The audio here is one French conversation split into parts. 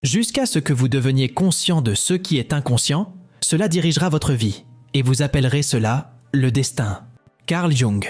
Jusqu'à ce que vous deveniez conscient de ce qui est inconscient, cela dirigera votre vie, et vous appellerez cela le destin. Carl Jung.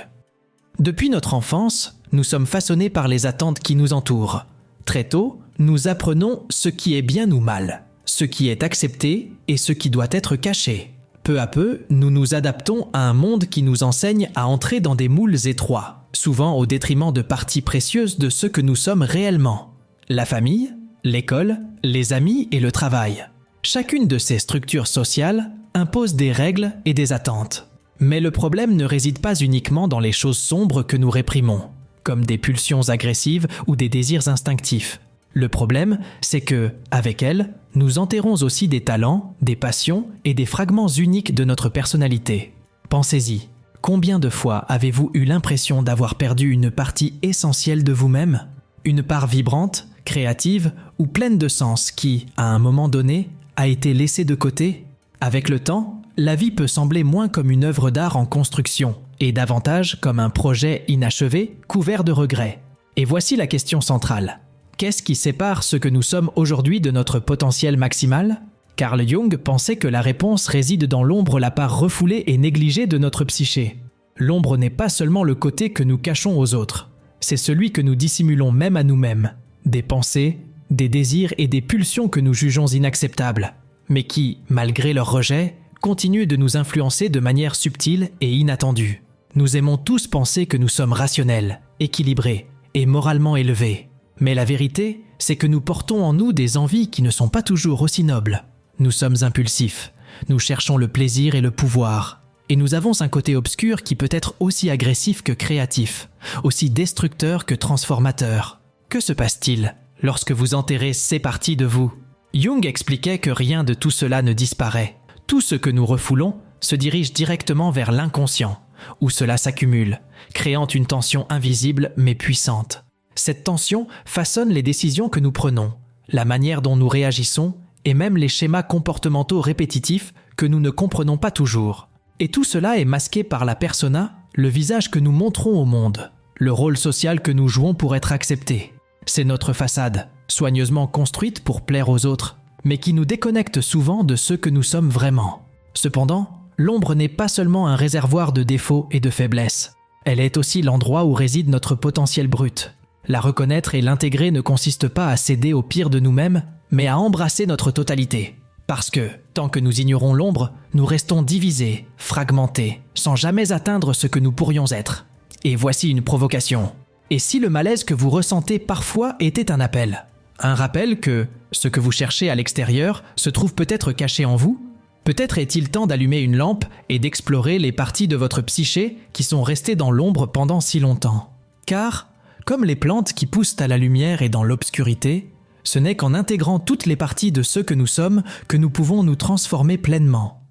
Depuis notre enfance, nous sommes façonnés par les attentes qui nous entourent. Très tôt, nous apprenons ce qui est bien ou mal, ce qui est accepté et ce qui doit être caché. Peu à peu, nous nous adaptons à un monde qui nous enseigne à entrer dans des moules étroits, souvent au détriment de parties précieuses de ce que nous sommes réellement. La famille, l'école, les amis et le travail. Chacune de ces structures sociales impose des règles et des attentes. Mais le problème ne réside pas uniquement dans les choses sombres que nous réprimons, comme des pulsions agressives ou des désirs instinctifs. Le problème, c'est que, avec elles, nous enterrons aussi des talents, des passions et des fragments uniques de notre personnalité. Pensez-y, combien de fois avez-vous eu l'impression d'avoir perdu une partie essentielle de vous-même ? Une part vibrante, créative ou pleine de sens qui, à un moment donné, a été laissée de côté ? Avec le temps, la vie peut sembler moins comme une œuvre d'art en construction et davantage comme un projet inachevé, couvert de regrets. Et voici la question centrale. Qu'est-ce qui sépare ce que nous sommes aujourd'hui de notre potentiel maximal ? Carl Jung pensait que la réponse réside dans l'ombre, la part refoulée et négligée de notre psyché. L'ombre n'est pas seulement le côté que nous cachons aux autres, c'est celui que nous dissimulons même à nous-mêmes. Des pensées, des désirs et des pulsions que nous jugeons inacceptables, mais qui, malgré leur rejet, continuent de nous influencer de manière subtile et inattendue. Nous aimons tous penser que nous sommes rationnels, équilibrés et moralement élevés. Mais la vérité, c'est que nous portons en nous des envies qui ne sont pas toujours aussi nobles. Nous sommes impulsifs, nous cherchons le plaisir et le pouvoir, et nous avons un côté obscur qui peut être aussi agressif que créatif, aussi destructeur que transformateur. Que se passe-t-il lorsque vous enterrez ces parties de vous ? Jung expliquait que rien de tout cela ne disparaît. Tout ce que nous refoulons se dirige directement vers l'inconscient, où cela s'accumule, créant une tension invisible mais puissante. Cette tension façonne les décisions que nous prenons, la manière dont nous réagissons et même les schémas comportementaux répétitifs que nous ne comprenons pas toujours. Et tout cela est masqué par la persona, le visage que nous montrons au monde, le rôle social que nous jouons pour être acceptés. C'est notre façade, soigneusement construite pour plaire aux autres, mais qui nous déconnecte souvent de ce que nous sommes vraiment. Cependant, l'ombre n'est pas seulement un réservoir de défauts et de faiblesses. Elle est aussi l'endroit où réside notre potentiel brut. La reconnaître et l'intégrer ne consiste pas à céder au pire de nous-mêmes, mais à embrasser notre totalité. Parce que, tant que nous ignorons l'ombre, nous restons divisés, fragmentés, sans jamais atteindre ce que nous pourrions être. Et voici une provocation. Et si le malaise que vous ressentez parfois était un appel ? Un rappel que ce que vous cherchez à l'extérieur se trouve peut-être caché en vous ? Peut-être est-il temps d'allumer une lampe et d'explorer les parties de votre psyché qui sont restées dans l'ombre pendant si longtemps. Car, comme les plantes qui poussent à la lumière et dans l'obscurité, ce n'est qu'en intégrant toutes les parties de ce que nous sommes que nous pouvons nous transformer pleinement.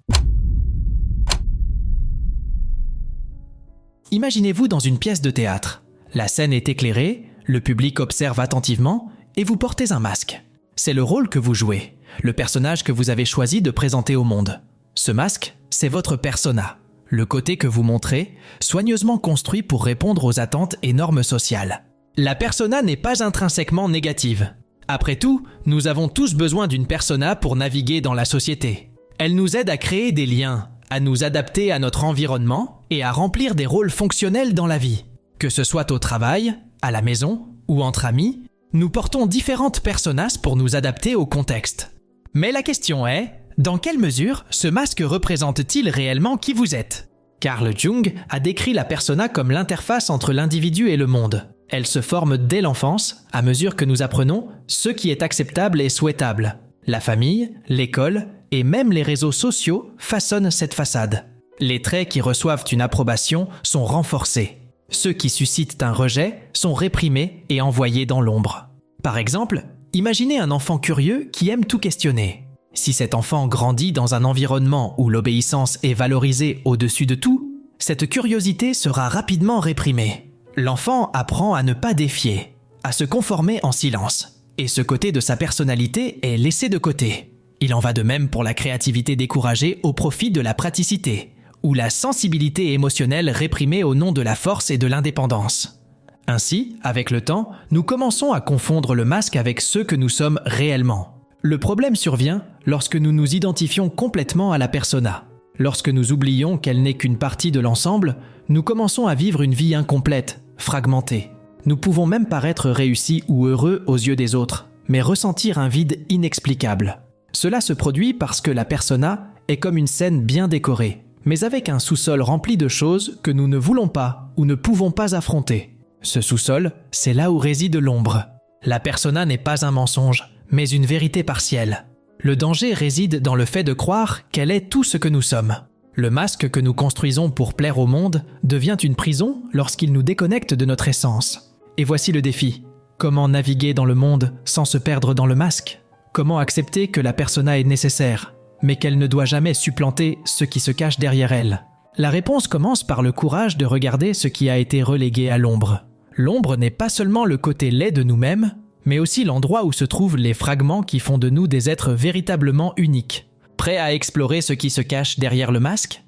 Imaginez-vous dans une pièce de théâtre. La scène est éclairée, le public observe attentivement et vous portez un masque. C'est le rôle que vous jouez, le personnage que vous avez choisi de présenter au monde. Ce masque, c'est votre persona, le côté que vous montrez, soigneusement construit pour répondre aux attentes et normes sociales. La persona n'est pas intrinsèquement négative. Après tout, nous avons tous besoin d'une persona pour naviguer dans la société. Elle nous aide à créer des liens, à nous adapter à notre environnement et à remplir des rôles fonctionnels dans la vie. Que ce soit au travail, à la maison ou entre amis, nous portons différentes personas pour nous adapter au contexte. Mais la question est, dans quelle mesure ce masque représente-t-il réellement qui vous êtes ? Carl Jung a décrit la persona comme l'interface entre l'individu et le monde. Elle se forme dès l'enfance, à mesure que nous apprenons ce qui est acceptable et souhaitable. La famille, l'école et même les réseaux sociaux façonnent cette façade. Les traits qui reçoivent une approbation sont renforcés. Ceux qui suscitent un rejet sont réprimés et envoyés dans l'ombre. Par exemple, imaginez un enfant curieux qui aime tout questionner. Si cet enfant grandit dans un environnement où l'obéissance est valorisée au-dessus de tout, cette curiosité sera rapidement réprimée. L'enfant apprend à ne pas défier, à se conformer en silence, et ce côté de sa personnalité est laissé de côté. Il en va de même pour la créativité découragée au profit de la praticité, ou la sensibilité émotionnelle réprimée au nom de la force et de l'indépendance. Ainsi, avec le temps, nous commençons à confondre le masque avec ceux que nous sommes réellement. Le problème survient lorsque nous nous identifions complètement à la persona. Lorsque nous oublions qu'elle n'est qu'une partie de l'ensemble, nous commençons à vivre une vie incomplète, fragmentée. Nous pouvons même paraître réussis ou heureux aux yeux des autres, mais ressentir un vide inexplicable. Cela se produit parce que la persona est comme une scène bien décorée, mais avec un sous-sol rempli de choses que nous ne voulons pas ou ne pouvons pas affronter. Ce sous-sol, c'est là où réside l'ombre. La persona n'est pas un mensonge, mais une vérité partielle. Le danger réside dans le fait de croire qu'elle est tout ce que nous sommes. Le masque que nous construisons pour plaire au monde devient une prison lorsqu'il nous déconnecte de notre essence. Et voici le défi. Comment naviguer dans le monde sans se perdre dans le masque ? Comment accepter que la persona est nécessaire, mais qu'elle ne doit jamais supplanter ce qui se cache derrière elle ? La réponse commence par le courage de regarder ce qui a été relégué à l'ombre. L'ombre n'est pas seulement le côté laid de nous-mêmes, mais aussi l'endroit où se trouvent les fragments qui font de nous des êtres véritablement uniques. Prêts à explorer ce qui se cache derrière le masque ?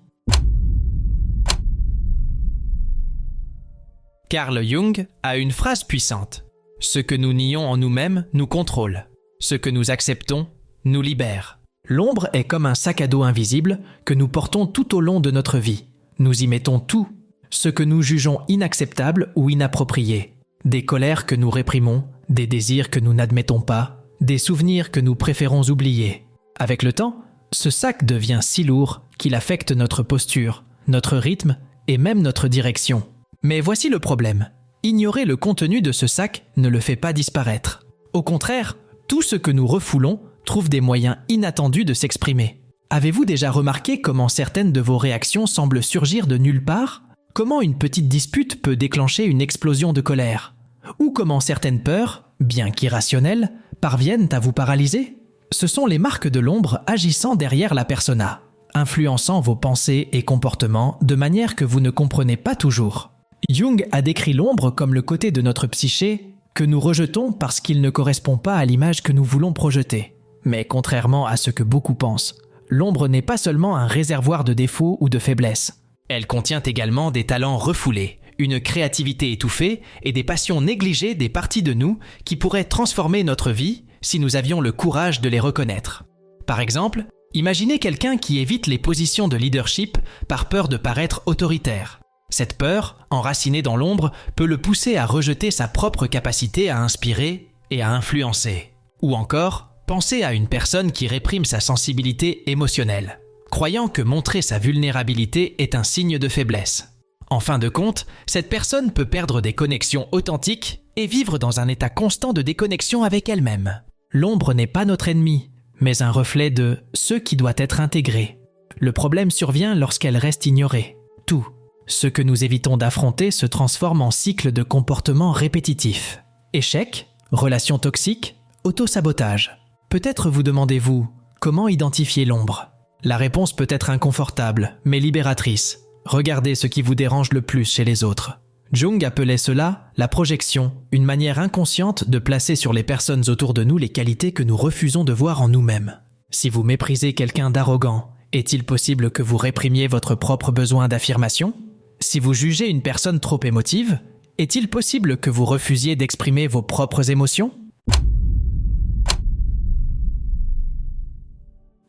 Carl Jung a une phrase puissante. « Ce que nous nions en nous-mêmes nous contrôle. Ce que nous acceptons nous libère. » L'ombre est comme un sac à dos invisible que nous portons tout au long de notre vie. Nous y mettons tout, ce que nous jugeons inacceptable ou inapproprié. Des colères que nous réprimons, des désirs que nous n'admettons pas, des souvenirs que nous préférons oublier. Avec le temps, ce sac devient si lourd qu'il affecte notre posture, notre rythme et même notre direction. Mais voici le problème. Ignorer le contenu de ce sac ne le fait pas disparaître. Au contraire, tout ce que nous refoulons trouve des moyens inattendus de s'exprimer. Avez-vous déjà remarqué comment certaines de vos réactions semblent surgir de nulle part ? Comment une petite dispute peut déclencher une explosion de colère ? Ou comment certaines peurs, bien qu'irrationnelles, parviennent à vous paralyser ? Ce sont les marques de l'ombre agissant derrière la persona, influençant vos pensées et comportements de manière que vous ne comprenez pas toujours. Jung a décrit l'ombre comme le côté de notre psyché que nous rejetons parce qu'il ne correspond pas à l'image que nous voulons projeter. Mais contrairement à ce que beaucoup pensent, l'ombre n'est pas seulement un réservoir de défauts ou de faiblesses. Elle contient également des talents refoulés, une créativité étouffée et des passions négligées des parties de nous qui pourraient transformer notre vie si nous avions le courage de les reconnaître. Par exemple, imaginez quelqu'un qui évite les positions de leadership par peur de paraître autoritaire. Cette peur, enracinée dans l'ombre, peut le pousser à rejeter sa propre capacité à inspirer et à influencer. Ou encore, pensez à une personne qui réprime sa sensibilité émotionnelle, croyant que montrer sa vulnérabilité est un signe de faiblesse. En fin de compte, cette personne peut perdre des connexions authentiques et vivre dans un état constant de déconnexion avec elle-même. L'ombre n'est pas notre ennemi, mais un reflet de ce qui doit être intégré. Le problème survient lorsqu'elle reste ignorée. Tout ce que nous évitons d'affronter se transforme en cycle de comportements répétitifs. Échec, relations toxiques, autosabotage. Peut-être vous demandez-vous, comment identifier l'ombre ? La réponse peut être inconfortable, mais libératrice. Regardez ce qui vous dérange le plus chez les autres. Jung appelait cela la projection, une manière inconsciente de placer sur les personnes autour de nous les qualités que nous refusons de voir en nous-mêmes. Si vous méprisez quelqu'un d'arrogant, est-il possible que vous réprimiez votre propre besoin d'affirmation ? Si vous jugez une personne trop émotive, est-il possible que vous refusiez d'exprimer vos propres émotions ?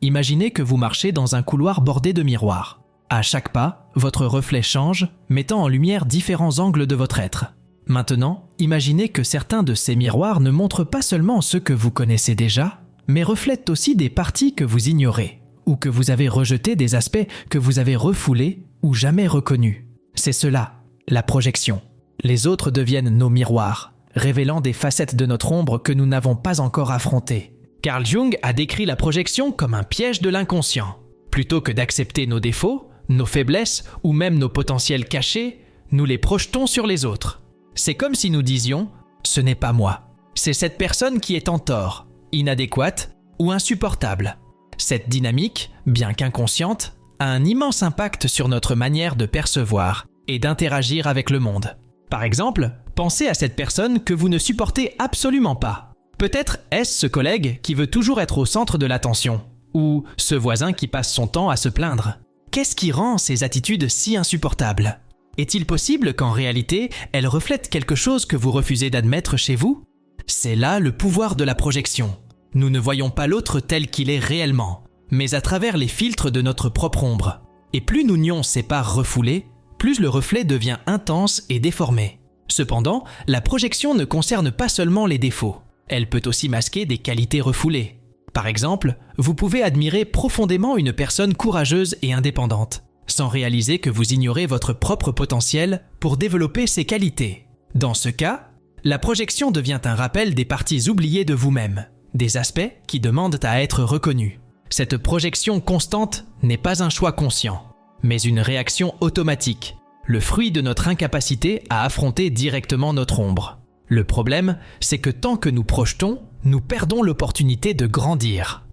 Imaginez que vous marchez dans un couloir bordé de miroirs. À chaque pas, votre reflet change, mettant en lumière différents angles de votre être. Maintenant, imaginez que certains de ces miroirs ne montrent pas seulement ceux que vous connaissez déjà, mais reflètent aussi des parties que vous ignorez, ou que vous avez rejetés, des aspects que vous avez refoulés ou jamais reconnus. C'est cela, la projection. Les autres deviennent nos miroirs, révélant des facettes de notre ombre que nous n'avons pas encore affrontées. Carl Jung a décrit la projection comme un piège de l'inconscient. Plutôt que d'accepter nos défauts, nos faiblesses ou même nos potentiels cachés, nous les projetons sur les autres. C'est comme si nous disions « ce n'est pas moi ». C'est cette personne qui est en tort, inadéquate ou insupportable. Cette dynamique, bien qu'inconsciente, a un immense impact sur notre manière de percevoir et d'interagir avec le monde. Par exemple, pensez à cette personne que vous ne supportez absolument pas. Peut-être est-ce ce collègue qui veut toujours être au centre de l'attention, ou ce voisin qui passe son temps à se plaindre. Qu'est-ce qui rend ces attitudes si insupportables ? Est-il possible qu'en réalité, elles reflètent quelque chose que vous refusez d'admettre chez vous ? C'est là le pouvoir de la projection. Nous ne voyons pas l'autre tel qu'il est réellement, mais à travers les filtres de notre propre ombre. Et plus nous nions ces parts refoulées, plus le reflet devient intense et déformé. Cependant, la projection ne concerne pas seulement les défauts. Elle peut aussi masquer des qualités refoulées. Par exemple, vous pouvez admirer profondément une personne courageuse et indépendante, sans réaliser que vous ignorez votre propre potentiel pour développer ces qualités. Dans ce cas, la projection devient un rappel des parties oubliées de vous-même, des aspects qui demandent à être reconnus. Cette projection constante n'est pas un choix conscient, mais une réaction automatique, le fruit de notre incapacité à affronter directement notre ombre. Le problème, c'est que tant que nous projetons, nous perdons l'opportunité de grandir.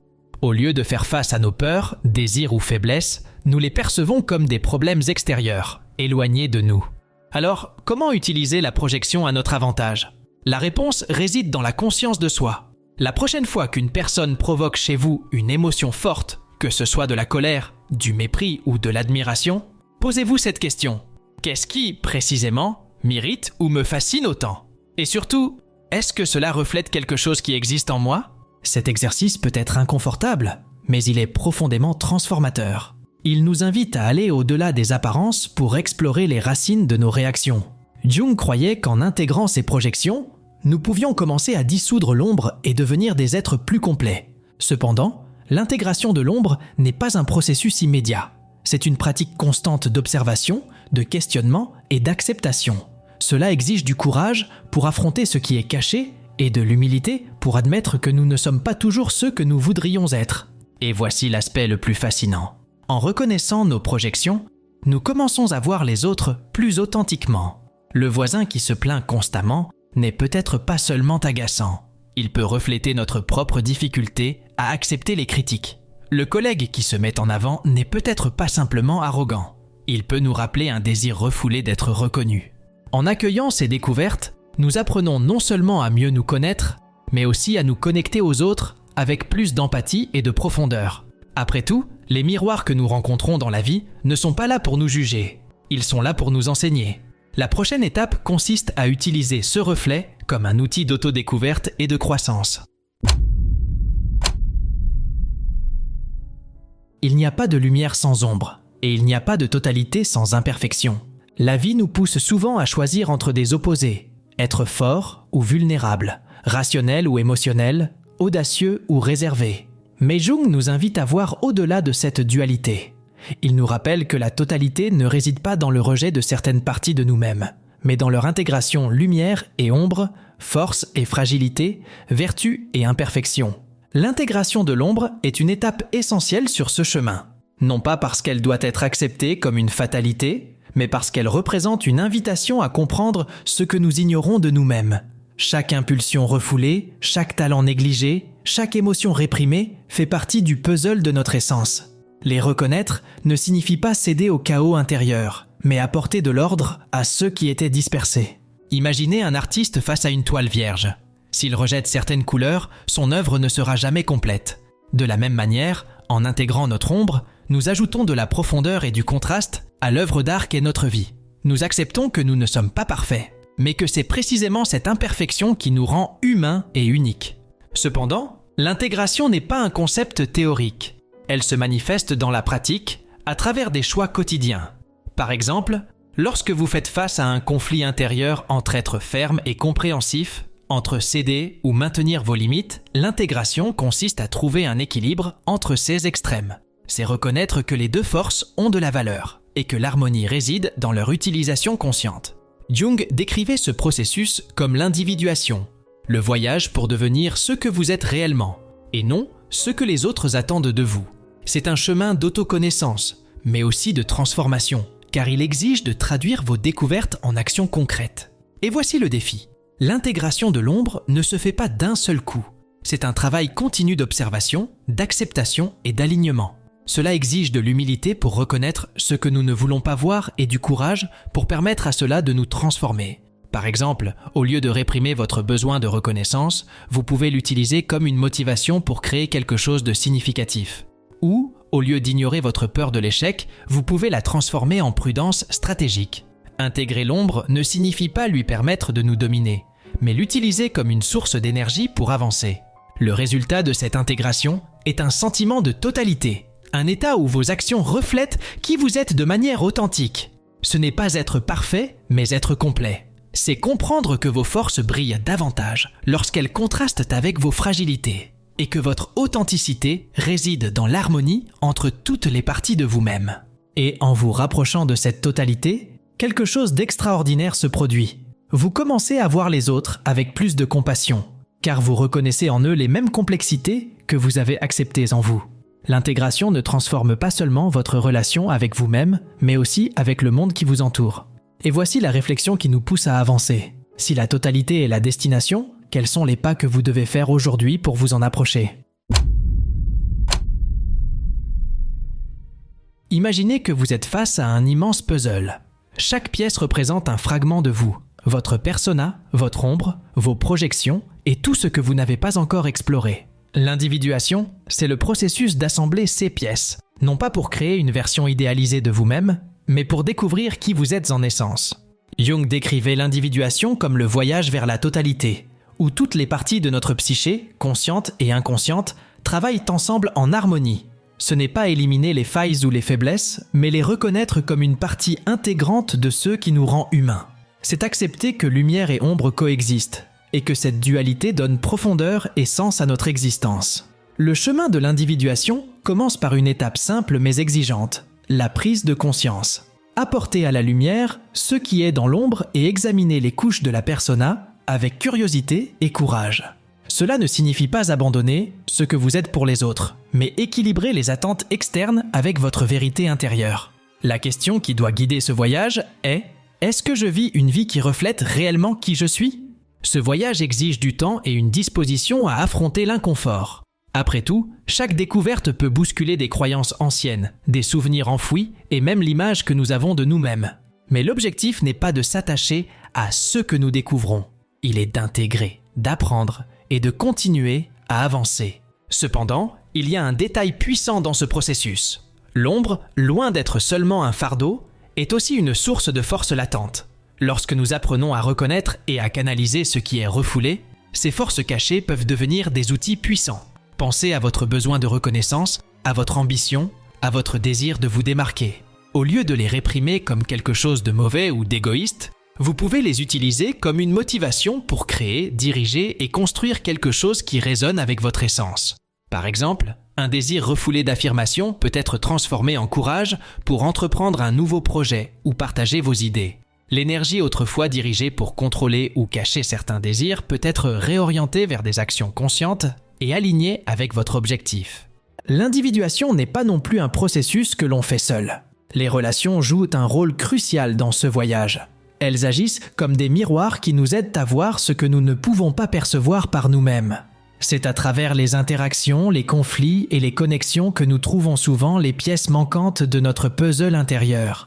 Au lieu de faire face à nos peurs, désirs ou faiblesses, nous les percevons comme des problèmes extérieurs, éloignés de nous. Alors, comment utiliser la projection à notre avantage? La réponse réside dans la conscience de soi. La prochaine fois qu'une personne provoque chez vous une émotion forte, que ce soit de la colère, du mépris ou de l'admiration, posez-vous cette question. Qu'est-ce qui, précisément, m'irrite ou me fascine autant? Et surtout, est-ce que cela reflète quelque chose qui existe en moi? Cet exercice peut être inconfortable, mais il est profondément transformateur. Il nous invite à aller au-delà des apparences pour explorer les racines de nos réactions. Jung croyait qu'en intégrant ces projections, nous pouvions commencer à dissoudre l'ombre et devenir des êtres plus complets. Cependant, l'intégration de l'ombre n'est pas un processus immédiat. C'est une pratique constante d'observation, de questionnement et d'acceptation. Cela exige du courage pour affronter ce qui est caché et de l'humilité pour admettre que nous ne sommes pas toujours ceux que nous voudrions être. Et voici l'aspect le plus fascinant. En reconnaissant nos projections, nous commençons à voir les autres plus authentiquement. Le voisin qui se plaint constamment n'est peut-être pas seulement agaçant. Il peut refléter notre propre difficulté à accepter les critiques. Le collègue qui se met en avant n'est peut-être pas simplement arrogant. Il peut nous rappeler un désir refoulé d'être reconnu. En accueillant ces découvertes, nous apprenons non seulement à mieux nous connaître, mais aussi à nous connecter aux autres avec plus d'empathie et de profondeur. Après tout, les miroirs que nous rencontrons dans la vie ne sont pas là pour nous juger, ils sont là pour nous enseigner. La prochaine étape consiste à utiliser ce reflet comme un outil d'autodécouverte et de croissance. Il n'y a pas de lumière sans ombre, et il n'y a pas de totalité sans imperfection. La vie nous pousse souvent à choisir entre des opposés, être fort ou vulnérable, rationnel ou émotionnel, audacieux ou réservé. Mais Jung nous invite à voir au-delà de cette dualité. Il nous rappelle que la totalité ne réside pas dans le rejet de certaines parties de nous-mêmes, mais dans leur intégration lumière et ombre, force et fragilité, vertu et imperfection. L'intégration de l'ombre est une étape essentielle sur ce chemin, non pas parce qu'elle doit être acceptée comme une fatalité, mais parce qu'elle représente une invitation à comprendre ce que nous ignorons de nous-mêmes. Chaque impulsion refoulée, chaque talent négligé, chaque émotion réprimée fait partie du puzzle de notre essence. Les reconnaître ne signifie pas céder au chaos intérieur, mais apporter de l'ordre à ceux qui étaient dispersés. Imaginez un artiste face à une toile vierge. S'il rejette certaines couleurs, son œuvre ne sera jamais complète. De la même manière, en intégrant notre ombre, nous ajoutons de la profondeur et du contraste à l'œuvre d'art qu'est notre vie. Nous acceptons que nous ne sommes pas parfaits, mais que c'est précisément cette imperfection qui nous rend humains et uniques. Cependant, l'intégration n'est pas un concept théorique. Elle se manifeste dans la pratique, à travers des choix quotidiens. Par exemple, lorsque vous faites face à un conflit intérieur entre être ferme et compréhensif, entre céder ou maintenir vos limites, l'intégration consiste à trouver un équilibre entre ces extrêmes. C'est reconnaître que les deux forces ont de la valeur et que l'harmonie réside dans leur utilisation consciente. Jung décrivait ce processus comme l'individuation, le voyage pour devenir ce que vous êtes réellement, et non ce que les autres attendent de vous. C'est un chemin d'autoconnaissance, mais aussi de transformation, car il exige de traduire vos découvertes en actions concrètes. Et voici le défi. L'intégration de l'ombre ne se fait pas d'un seul coup. C'est un travail continu d'observation, d'acceptation et d'alignement. Cela exige de l'humilité pour reconnaître ce que nous ne voulons pas voir et du courage pour permettre à cela de nous transformer. Par exemple, au lieu de réprimer votre besoin de reconnaissance, vous pouvez l'utiliser comme une motivation pour créer quelque chose de significatif. Ou, au lieu d'ignorer votre peur de l'échec, vous pouvez la transformer en prudence stratégique. Intégrer l'ombre ne signifie pas lui permettre de nous dominer, mais l'utiliser comme une source d'énergie pour avancer. Le résultat de cette intégration est un sentiment de totalité, un état où vos actions reflètent qui vous êtes de manière authentique. Ce n'est pas être parfait, mais être complet. C'est comprendre que vos forces brillent davantage lorsqu'elles contrastent avec vos fragilités et que votre authenticité réside dans l'harmonie entre toutes les parties de vous-même. Et en vous rapprochant de cette totalité, quelque chose d'extraordinaire se produit. Vous commencez à voir les autres avec plus de compassion, car vous reconnaissez en eux les mêmes complexités que vous avez acceptées en vous. L'intégration ne transforme pas seulement votre relation avec vous-même, mais aussi avec le monde qui vous entoure. Et voici la réflexion qui nous pousse à avancer. Si la totalité est la destination, quels sont les pas que vous devez faire aujourd'hui pour vous en approcher? Imaginez que vous êtes face à un immense puzzle. Chaque pièce représente un fragment de vous, votre persona, votre ombre, vos projections et tout ce que vous n'avez pas encore exploré. L'individuation, c'est le processus d'assembler ces pièces, non pas pour créer une version idéalisée de vous-même, mais pour découvrir qui vous êtes en essence. Jung décrivait l'individuation comme le voyage vers la totalité, où toutes les parties de notre psyché, conscientes et inconscientes, travaillent ensemble en harmonie. Ce n'est pas éliminer les failles ou les faiblesses, mais les reconnaître comme une partie intégrante de ce qui nous rend humains. C'est accepter que lumière et ombre coexistent, et que cette dualité donne profondeur et sens à notre existence. Le chemin de l'individuation commence par une étape simple mais exigeante, la prise de conscience. Apporter à la lumière ce qui est dans l'ombre et examiner les couches de la persona avec curiosité et courage. Cela ne signifie pas abandonner ce que vous êtes pour les autres, mais équilibrer les attentes externes avec votre vérité intérieure. La question qui doit guider ce voyage est: est-ce que je vis une vie qui reflète réellement qui je suis ? Ce voyage exige du temps et une disposition à affronter l'inconfort. Après tout, chaque découverte peut bousculer des croyances anciennes, des souvenirs enfouis et même l'image que nous avons de nous-mêmes. Mais l'objectif n'est pas de s'attacher à ce que nous découvrons. Il est d'intégrer, d'apprendre et de continuer à avancer. Cependant, il y a un détail puissant dans ce processus. L'ombre, loin d'être seulement un fardeau, est aussi une source de force latente. Lorsque nous apprenons à reconnaître et à canaliser ce qui est refoulé, ces forces cachées peuvent devenir des outils puissants. Pensez à votre besoin de reconnaissance, à votre ambition, à votre désir de vous démarquer. Au lieu de les réprimer comme quelque chose de mauvais ou d'égoïste, vous pouvez les utiliser comme une motivation pour créer, diriger et construire quelque chose qui résonne avec votre essence. Par exemple, un désir refoulé d'affirmation peut être transformé en courage pour entreprendre un nouveau projet ou partager vos idées. L'énergie autrefois dirigée pour contrôler ou cacher certains désirs peut être réorientée vers des actions conscientes et alignées avec votre objectif. L'individuation n'est pas non plus un processus que l'on fait seul. Les relations jouent un rôle crucial dans ce voyage. Elles agissent comme des miroirs qui nous aident à voir ce que nous ne pouvons pas percevoir par nous-mêmes. C'est à travers les interactions, les conflits et les connexions que nous trouvons souvent les pièces manquantes de notre puzzle intérieur.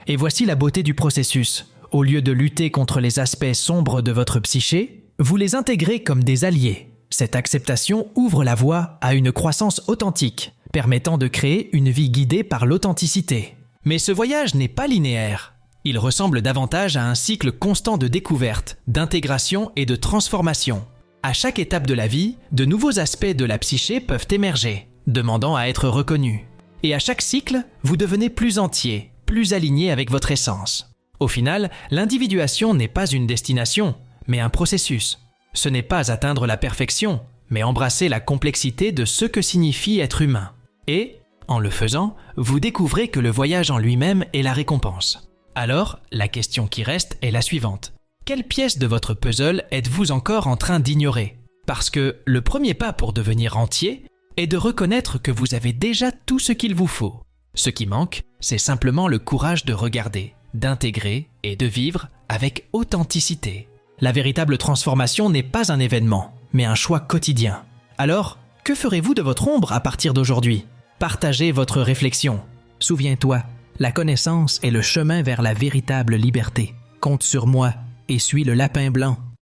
Et voici la beauté du processus. Au lieu de lutter contre les aspects sombres de votre psyché, vous les intégrez comme des alliés. Cette acceptation ouvre la voie à une croissance authentique, permettant de créer une vie guidée par l'authenticité. Mais ce voyage n'est pas linéaire. Il ressemble davantage à un cycle constant de découverte, d'intégration et de transformation. À chaque étape de la vie, de nouveaux aspects de la psyché peuvent émerger, demandant à être reconnus. Et à chaque cycle, vous devenez plus entier, plus aligné avec votre essence. Au final, l'individuation n'est pas une destination, mais un processus. Ce n'est pas atteindre la perfection, mais embrasser la complexité de ce que signifie être humain. Et, en le faisant, vous découvrez que le voyage en lui-même est la récompense. Alors, la question qui reste est la suivante. Quelle pièce de votre puzzle êtes-vous encore en train d'ignorer ? Parce que le premier pas pour devenir entier est de reconnaître que vous avez déjà tout ce qu'il vous faut. Ce qui manque, c'est simplement le courage de regarder, d'intégrer et de vivre avec authenticité. La véritable transformation n'est pas un événement, mais un choix quotidien. Alors, que ferez-vous de votre ombre à partir d'aujourd'hui ? Partagez votre réflexion. Souviens-toi, la connaissance est le chemin vers la véritable liberté. Compte sur moi et suis le lapin blanc.